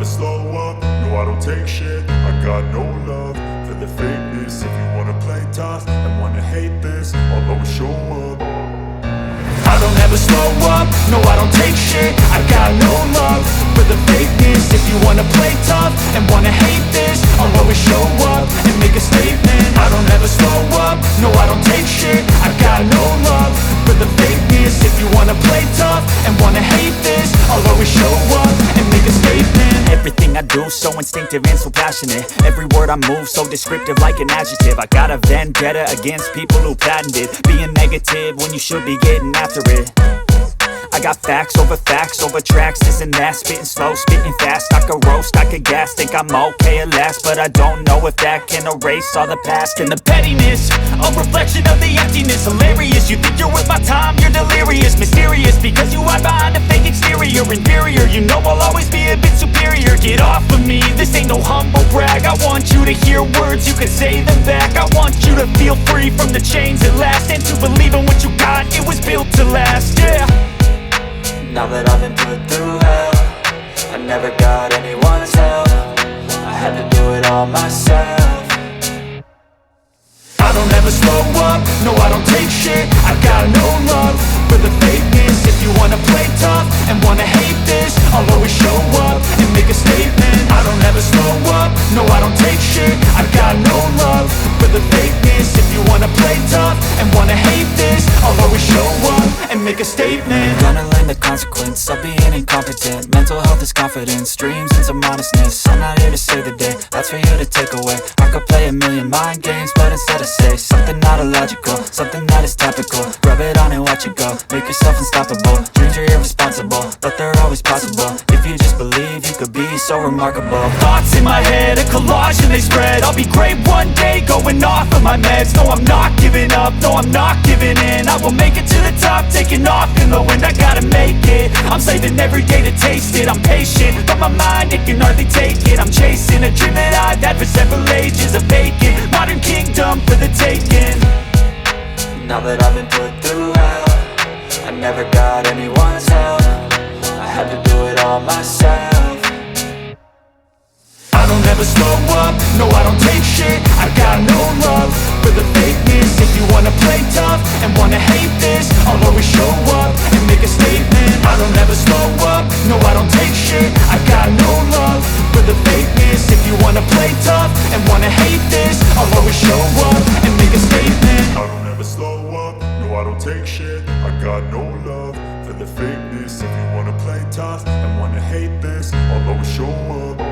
slow up, no I don't take shit. I got no love for the fakeness. If you wanna play tough and wanna hate this, I'll always show up. I don't ever slow up, no I don't take shit. I got no love for the fakeness. If you wanna play tough and wanna hate this, I'll always show up and make a statement. I don't ever slow up, no I don't take shit. I got no love for the fakeness. If you wanna play tough and wanna hate this, I'll always show up and make a statement. Everything I do so instinctive and so passionate. Every word I move so descriptive like an adjective. I got a vendetta against people who patented being negative when you should be getting after it. I got facts over tracks, this and that. Spitting slow, spitting fast, I could roast, I could gas. Think I'm okay at last, but I don't know if that can erase all the past. And the pettiness, a reflection of the emptiness. Hilarious, you think you're worth my time, you're delirious. Mysterious, because you hide behind a fake exterior. Inferior, you know I'll always be a bit superior. Get off of me, this ain't no humble brag. I want you to hear words, you can say them back. I want you to feel free from the chains at last, and to believe in what you got, it was built to last, yeah. Now that I've been put through hell, I never got anyone's help. I had to do it all myself. I don't ever slow up, no I don't take shit. I got no love for the fakeness. If you wanna play tough and wanna hate this, I'll always show up and make a statement. I don't ever slow up, no I don't take shit. I got no love for the fakeness. If you wanna play tough and wanna hate this, I'll always show up and make a statement. Gonna learn the consequence of being incompetent. Mental health is confidence, dreams and some modestness. I'm not here to save the day, that's for you to take away. I could play a million mind games, but instead I say something not illogical, something that is topical. Rub it on and watch it go, make yourself unstoppable. Dreams are irresponsible, but they're always possible. If you just believe, you could be so remarkable. Thoughts in my head, a collage and they spread. I'll be great one day, going off of my meds. No, I'm not giving up, no, I'm not giving in. I will make it to the top, taking off in the wind. I gotta make it, I'm saving every day to taste it. I'm patient, but my mind, it can hardly take it. I'm chasing a dream that I've had for several ages. A vacant, modern kingdom for the taking. Now that I've been put through hell, I never got anyone's help. I had to do it all myself. I don't ever slow up, no I don't take shit. I got no love for the fakeness. If you wanna play tough and wanna hate this, I'll always show up and make a statement. I don't ever slow up, no I don't take shit. I got no love for the fakeness. If you wanna play tough and wanna hate this, I'll always show up and make a statement. I don't ever slow up, no I don't take shit. I got no love for the fakeness. If you wanna play tough and wanna hate this, I'll always show up.